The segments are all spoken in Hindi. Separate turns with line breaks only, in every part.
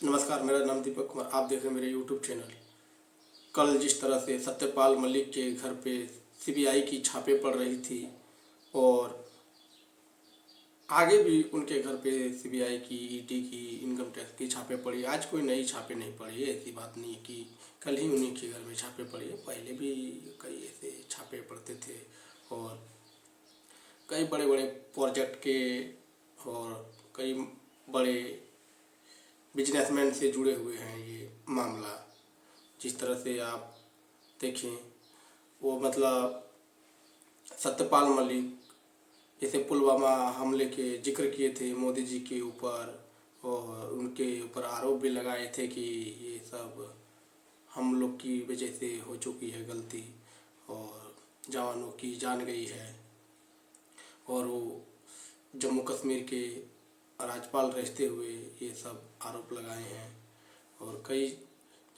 नमस्कार, मेरा नाम दीपक कुमार। आप देख रहे हैं मेरे यूट्यूब चैनल। कल जिस तरह से सत्यपाल मलिक के घर पे सीबीआई की छापे पड़ रही थी और आगे भी उनके घर पे सीबीआई की, ईडी की, इनकम टैक्स की छापे पड़ी। आज कोई नई छापे नहीं पड़ी है। ऐसी बात नहीं है कि कल ही उन्हीं के घर में छापे पड़ी है। पहले भी कई ऐसे छापे पड़ते थे और कई बड़े बड़े प्रोजेक्ट के और कई बड़े बिजनेसमैन से जुड़े हुए हैं ये मामला। जिस तरह से आप देखें, वो मतलब सत्यपाल मलिक जैसे पुलवामा हमले के जिक्र किए थे मोदी जी के ऊपर और उनके ऊपर आरोप भी लगाए थे कि ये सब हम लोग की वजह से हो चुकी है गलती और जवानों की जान गई है। और वो जम्मू कश्मीर के राज्यपाल रहते हुए ये सब आरोप लगाए हैं। और कई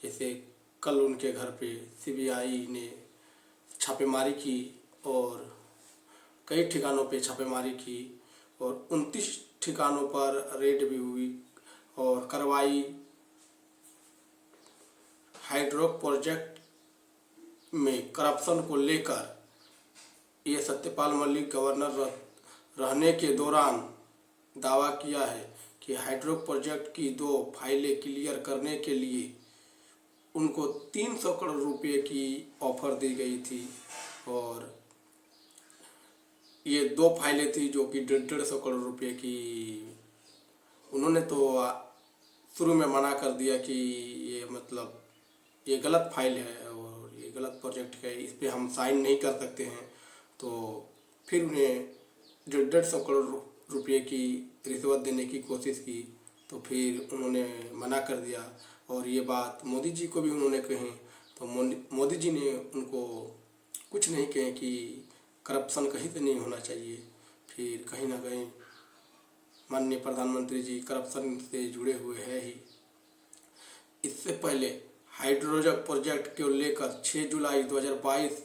जैसे कल उनके घर पे सीबीआई ने छापेमारी की और कई ठिकानों पे छापेमारी की और 29 ठिकानों पर रेड भी हुई और कार्रवाई हाइड्रो प्रोजेक्ट में करप्शन को लेकर। ये सत्यपाल मलिक गवर्नर रहने के दौरान दावा किया है कि हाइड्रो प्रोजेक्ट की 2 फाइलें क्लियर करने के लिए उनको 300 करोड़ रुपए की ऑफर दी गई थी। और ये 2 फाइलें थी जो कि 150 करोड़ रुपए की। उन्होंने तो शुरू में मना कर दिया कि ये मतलब ये गलत फाइल है और ये गलत प्रोजेक्ट है, इस पर हम साइन नहीं कर सकते हैं। तो फिर उन्हें 150 करोड़ रुपए की रिश्वत देने की कोशिश की तो फिर उन्होंने मना कर दिया। और ये बात मोदी जी को भी उन्होंने कही तो मोदी जी ने उनको कुछ नहीं कहे कि करप्शन कहीं से नहीं होना चाहिए। फिर कहीं ना कहीं माननीय प्रधानमंत्री जी करप्शन से जुड़े हुए हैं ही। इससे पहले हाइड्रोजन प्रोजेक्ट को लेकर 6 जुलाई 2022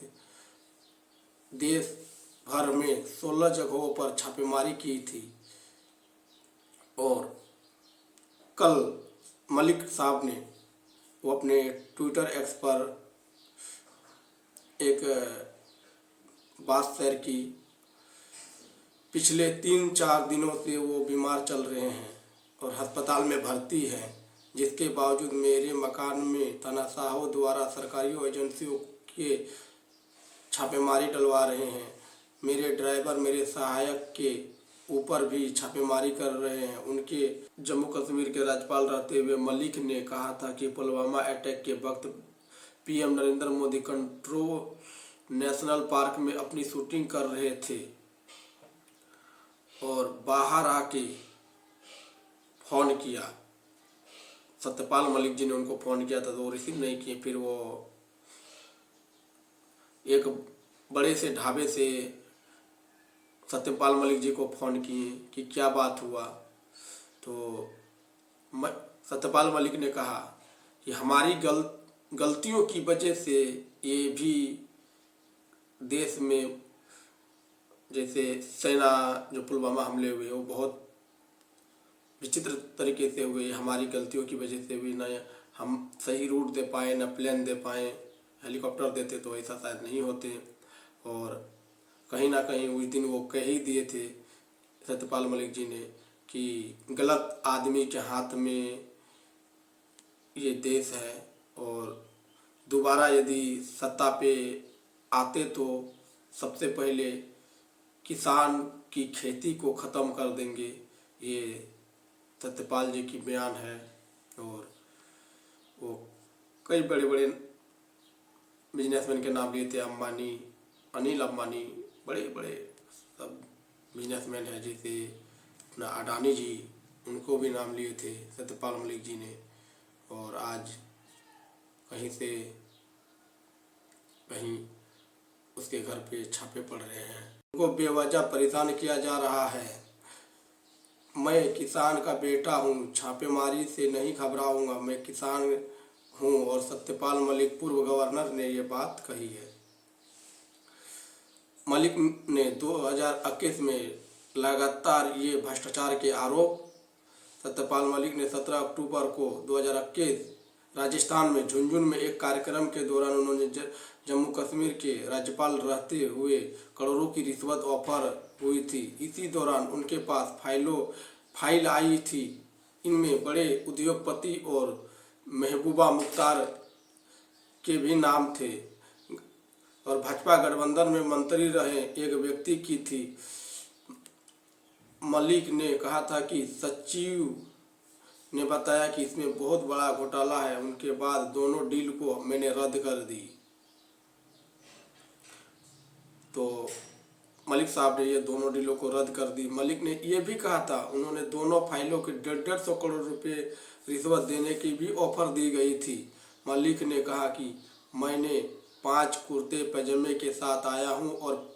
देश भर में 16 जगहों पर छापेमारी की थी। और कल मलिक साहब ने वो अपने ट्विटर एक्स पर एक बात शेयर की। पिछले 3-4 दिनों से वो बीमार चल रहे हैं और अस्पताल में भर्ती हैं, जिसके बावजूद मेरे मकान में तानाशाहों द्वारा सरकारी एजेंसियों के छापेमारी डलवा रहे हैं। मेरे ड्राइवर, मेरे सहायक के ऊपर भी छापेमारी कर रहे हैं। उनके जम्मू कश्मीर के राज्यपाल रहते हुए मलिक ने कहा था कि पुलवामा अटैक के वक्त PM Narendra Modi control national park में अपनी शूटिंग कर रहे थे और बाहर आके फ़ोन किया। सत्यपाल मलिक जी ने उनको फ़ोन किया था तो वो रिसीव नहीं किए। फिर वो एक बड़े से ढाबे से सत्यपाल मलिक जी को फ़ोन किए कि क्या बात हुआ। तो सत्यपाल मलिक ने कहा कि हमारी गलतियों की वजह से ये भी देश में जैसे सेना जो पुलवामा हमले हुए वो बहुत विचित्र तरीके से हुए। हमारी गलतियों की वजह से भी, ना हम सही रूट दे पाए, ना प्लेन दे पाए। हेलीकॉप्टर देते तो ऐसा शायद नहीं होते। और कहीं ना कहीं उस दिन वो कह ही दिए थे सत्यपाल मलिक जी ने कि गलत आदमी के हाथ में ये देश है और दोबारा यदि सत्ता पे आते तो सबसे पहले किसान की खेती को ख़त्म कर देंगे। ये सत्यपाल जी की बयान है। और वो कई बड़े बड़े बिजनेसमैन के नाम लिए थे, अंबानी, अनिल अंबानी, बड़े बड़े सब बिजनेसमैन हैं। जैसे अपना अडानी जी, उनको भी नाम लिए थे सत्यपाल मलिक जी ने। और आज कहीं से कहीं उसके घर पे छापे पड़ रहे हैं। उनको बेवजह परेशान किया जा रहा है। मैं किसान का बेटा हूँ, छापेमारी से नहीं घबराऊंगा, मैं किसान हूँ। और सत्यपाल मलिक पूर्व गवर्नर ने ये बात कही है। मलिक ने 2021 में लगातार ये भ्रष्टाचार के आरोप सत्यपाल मलिक ने 17 अक्टूबर को 2021 राजस्थान में झुंझुनू में एक कार्यक्रम के दौरान उन्होंने जम्मू कश्मीर के राज्यपाल रहते हुए करोड़ों की रिश्वत ऑफर हुई थी। इसी दौरान उनके पास फाइल आई थी। इनमें बड़े उद्योगपति और महबूबा मुख्तार के भी नाम थे और भाजपा गठबंधन में मंत्री रहे एक व्यक्ति की थी। मलिक ने कहा था कि सचिव ने बताया कि इसमें बहुत बड़ा घोटाला है। उनके बाद दोनों डील को मैंने रद्द कर दी। तो मलिक साहब ने ये दोनों डीलों को रद्द कर दी। मलिक ने ये भी कहा था, उन्होंने दोनों फाइलों के 150 करोड़ रुपए रिश्वत देने की भी ऑफर दी गई थी। मलिक ने कहा कि मैंने 5 कुर्ते पैजामे के साथ आया हूं और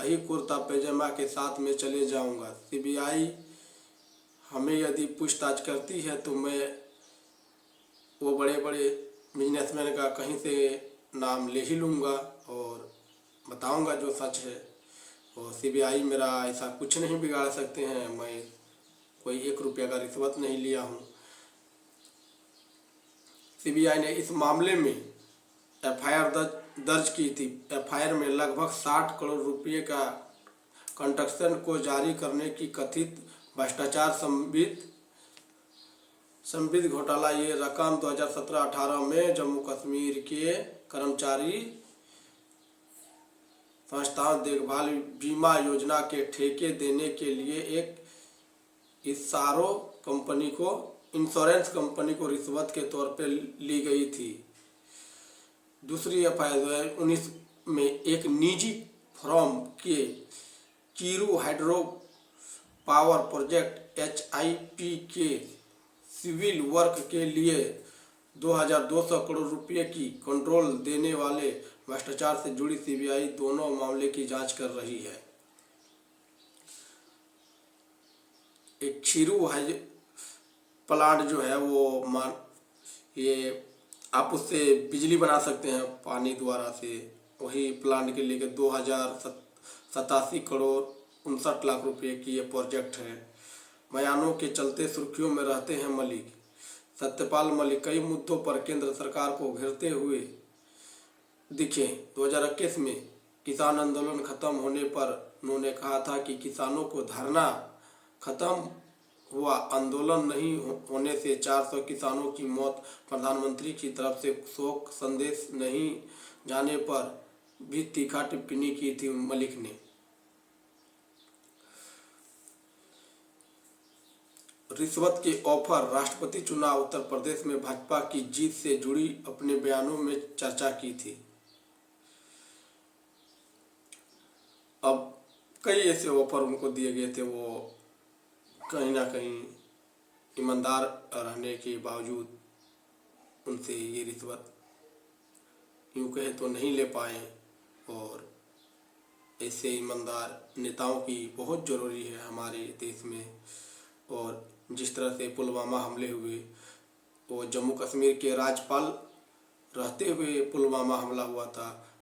यही कुर्ता पैजामा के साथ मैं चले जाऊंगा। सीबीआई हमें यदि पूछताछ करती है तो मैं वो बड़े बड़े बिजनेसमैन का कहीं से नाम ले ही लूँगा और बताऊंगा जो सच है। और सीबीआई मेरा ऐसा कुछ नहीं बिगाड़ सकते हैं। मैं कोई 1 रुपया का रिश्वत नहीं लिया हूँ। सीबीआई ने इस मामले में एफआईआर दर्ज की थी। एफआईआर में लगभग 60 करोड़ रुपये का कंस्ट्रक्शन को जारी करने की कथित भ्रष्टाचार संबित घोटाला। ये रकम 2017-18 में जम्मू कश्मीर के कर्मचारी संस्थाओं देखभाल बीमा योजना के ठेके देने के लिए एक इंश्योरेंस कंपनी को रिश्वत के तौर पर ली गई थी। दूसरी एफआईआर 2019 में एक निजी फर्म के Kiru hydro power project HIP के सिविल वर्क के लिए 2200 करोड़ रुपए की कंट्रोल देने वाले भ्रष्टाचार से जुड़ी सीबीआई दोनों मामले की जांच कर रही है। एक खीरू प्लांट जो है वो ये आप उससे बिजली बना सकते हैं पानी द्वारा से। वही प्लांट के लिए 2087 करोड़ 59 लाख रुपए की ये प्रोजेक्ट है। बयानों के चलते सुर्खियों में रहते हैं मलिक। सत्यपाल मलिक कई मुद्दों पर केंद्र सरकार को घेरते हुए दिखे। 2021 में किसान आंदोलन खत्म होने पर उन्होंने कहा था कि किसानों को धरना खत्म हुआ, आंदोलन नहीं होने से 400 किसानों की मौत। प्रधानमंत्री की तरफ से शोक संदेश नहीं जाने पर भी तीखा टिप्पणी की थी मलिक ने। रिश्वत के ऑफर, राष्ट्रपति चुनाव, उत्तर प्रदेश में भाजपा की जीत से जुड़ी अपने बयानों में चर्चा की थी। अब कई ऐसे ऑफर उनको दिए गए थे, वो कहीं ना कहीं ईमानदार रहने के बावजूद उनसे ये रिश्वत यूँ कहे तो नहीं ले पाए। और ऐसे ईमानदार नेताओं की बहुत ज़रूरी है हमारे देश में। और जिस तरह से पुलवामा हमले हुए, वो जम्मू कश्मीर के राज्यपाल रहते हुए पुलवामा हमला हुआ था।